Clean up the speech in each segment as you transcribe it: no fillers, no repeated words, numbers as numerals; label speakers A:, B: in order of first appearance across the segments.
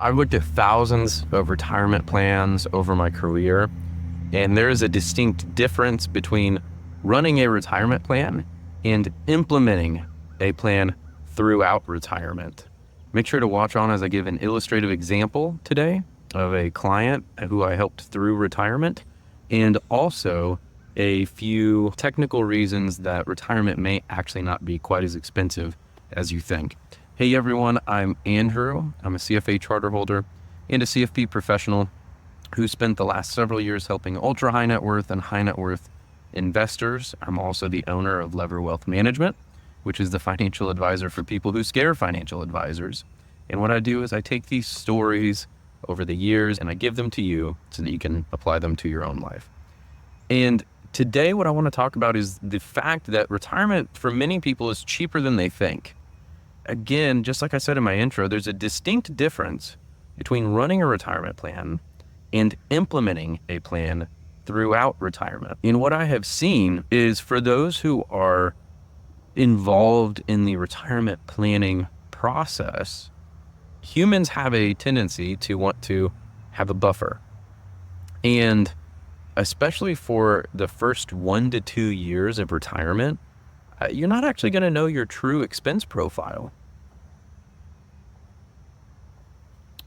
A: I've looked at thousands of retirement plans over my career, and there is a distinct difference between running a retirement plan and implementing a plan throughout retirement. Make sure to watch on as I give an illustrative example today of a client who I helped through retirement, and also a few technical reasons that retirement may actually not be quite as expensive as you think. Hey everyone, I'm Andrew. I'm a CFA charter holder and a CFP professional who spent the last several years helping ultra high net worth and high net worth investors. I'm also the owner of Lever Wealth Management, which is the financial advisor for people who scare financial advisors. And what I do is I take these stories over the years and I give them to you so that you can apply them to your own life. And today what I want to talk about is the fact that retirement for many people is cheaper than they think. Again, just like I said in my intro, there's a distinct difference between running a retirement plan and implementing a plan throughout retirement. And what I have seen is for those who are involved in the retirement planning process, humans have a tendency to want to have a buffer. And especially for the first 1 to 2 years of retirement, you're not actually going to know your true expense profile.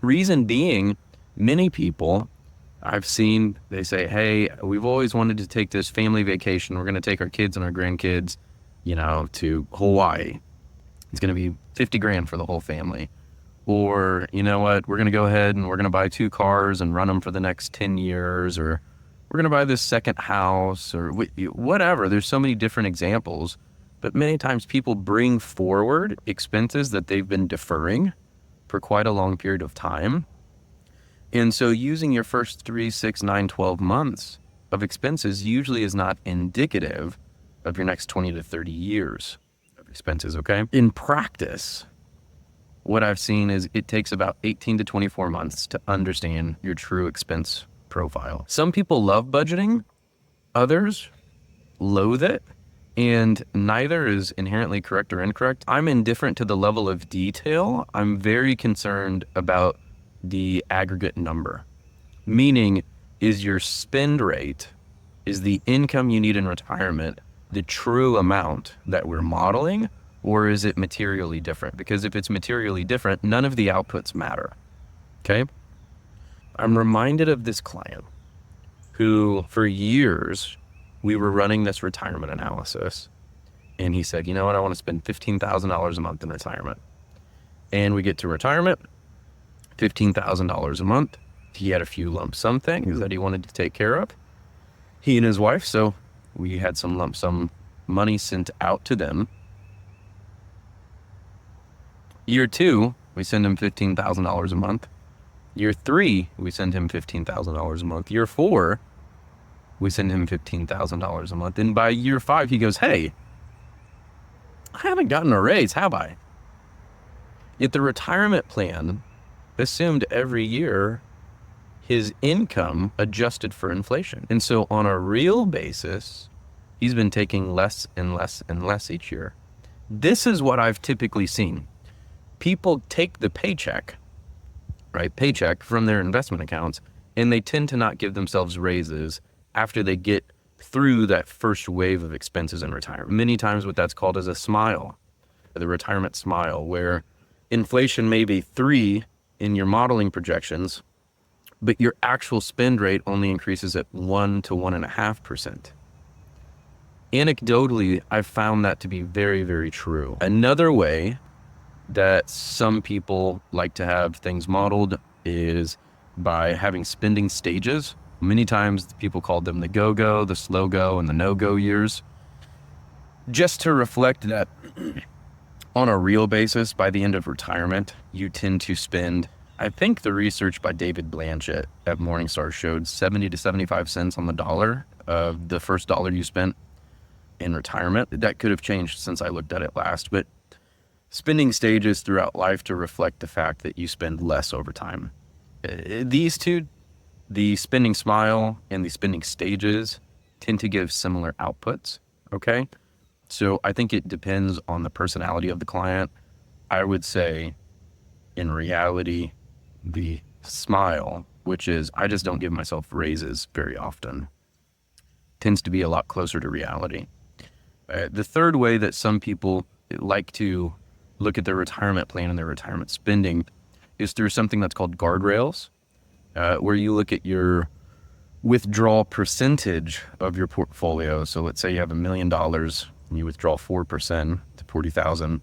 A: Reason being, many people I've seen, they say, hey, we've always wanted to take this family vacation. We're going to take our kids and our grandkids, to Hawaii. It's going to be 50 grand for the whole family. Or, you know what, we're going to go ahead and we're going to buy 2 cars and run them for the next 10 years. Or we're going to buy this second house or whatever. There's so many different examples. But many times people bring forward expenses that they've been deferring for quite a long period of time. And so using your first 3, 6, 9, 12 months of expenses usually is not indicative of your next 20 to 30 years of expenses, okay? In practice, what I've seen is it takes about 18 to 24 months to understand your true expense profile. Some people love budgeting, others loathe it. And neither is inherently correct or incorrect. I'm indifferent to the level of detail. I'm very concerned about the aggregate number. Meaning, is your spend rate, is the income you need in retirement the true amount that we're modeling, or is it materially different? Because if it's materially different, none of the outputs matter, okay? I'm reminded of this client who, for years, we were running this retirement analysis, and he said, you know what, I want to spend $15,000 a month in retirement. And we get to retirement, $15,000 a month. He had a few lump sum things that he wanted to take care of, he and his wife. So we had some lump sum money sent out to them. Year 2, we send him $15,000 a month. Year 3, we send him $15,000 a month. Year 4, we send him $15,000 a month. And by year 5, he goes, hey, I haven't gotten a raise, have I? Yet the retirement plan assumed every year his income adjusted for inflation. And so on a real basis, he's been taking less and less and less each year. This is what I've typically seen. People take the paycheck from their investment accounts, and they tend to not give themselves raises after they get through that first wave of expenses in retirement. Many times what that's called is a smile, the retirement smile, where inflation may be 3 in your modeling projections, but your actual spend rate only increases at 1 to 1.5%. Anecdotally, I've found that to be very, very true. Another way that some people like to have things modeled is by having spending stages. Many times people called them the go-go, the slow-go, and the no-go years. Just to reflect that on a real basis, by the end of retirement, you tend to spend, I think the research by David Blanchett at Morningstar showed 70 to 75 cents on the dollar of the first dollar you spent in retirement. That could have changed since I looked at it last, but spending stages throughout life to reflect the fact that you spend less over time. These two, the spending smile and the spending stages, tend to give similar outputs, okay? So I think it depends on the personality of the client. I would say in reality, the smile, which is I just don't give myself raises very often. Tends to be a lot closer to reality. The third way that some people like to look at their retirement plan and their retirement spending is through something that's called guardrails, where you look at your withdrawal percentage of your portfolio. So let's say you have $1 million and you withdraw 4% to 40,000.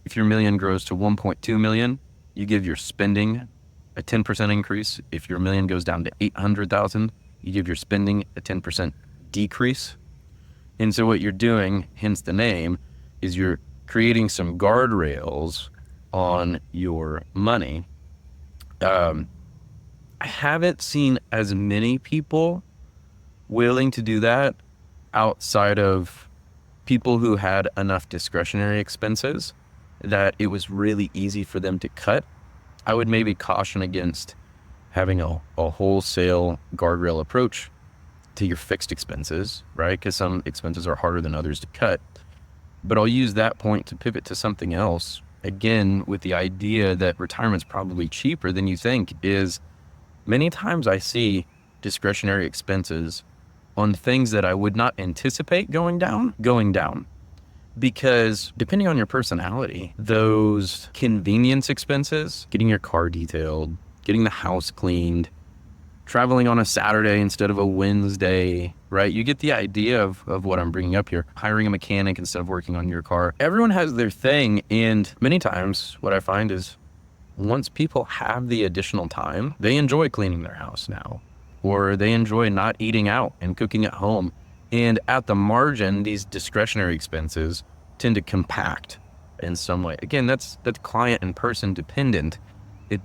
A: If your million grows to 1.2 million, you give your spending a 10% increase. If your million goes down to 800,000, you give your spending a 10% decrease. And so what you're doing, hence the name, is you're creating some guardrails on your money. I haven't seen as many people willing to do that outside of people who had enough discretionary expenses that it was really easy for them to cut. I would maybe caution against having a wholesale guardrail approach to your fixed expenses, right? Because some expenses are harder than others to cut. But I'll use that point to pivot to something else. Again, with the idea that retirement's probably cheaper than you think, is many times I see discretionary expenses on things that I would not anticipate going down. Because depending on your personality, those convenience expenses, getting your car detailed, getting the house cleaned, traveling on a Saturday instead of a Wednesday, right? You get the idea of what I'm bringing up here. Hiring a mechanic instead of working on your car. Everyone has their thing. And many times what I find is once people have the additional time, they enjoy cleaning their house now, or they enjoy not eating out and cooking at home. And at the margin, these discretionary expenses tend to compact in some way. Again, that's client and person dependent,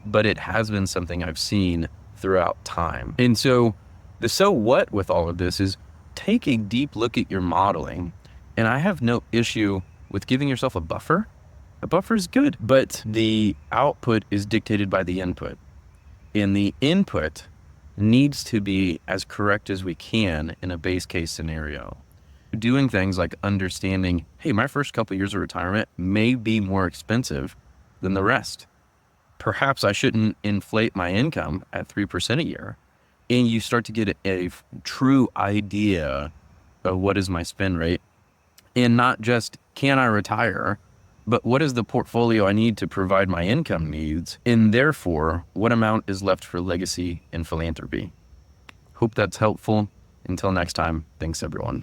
A: but it has been something I've seen throughout time. And so the so what with all of this is take a deep look at your modeling. And I have no issue with giving yourself a buffer. A buffer is good, but the output is dictated by the input. And the input needs to be as correct as we can in a base case scenario. Doing things like understanding, hey, my first couple of years of retirement may be more expensive than the rest. Perhaps I shouldn't inflate my income at 3% a year. And you start to get a true idea of what is my spend rate, and not just can I retire, but what is the portfolio I need to provide my income needs, and therefore what amount is left for legacy and philanthropy. Hope that's helpful. Until next time, thanks everyone.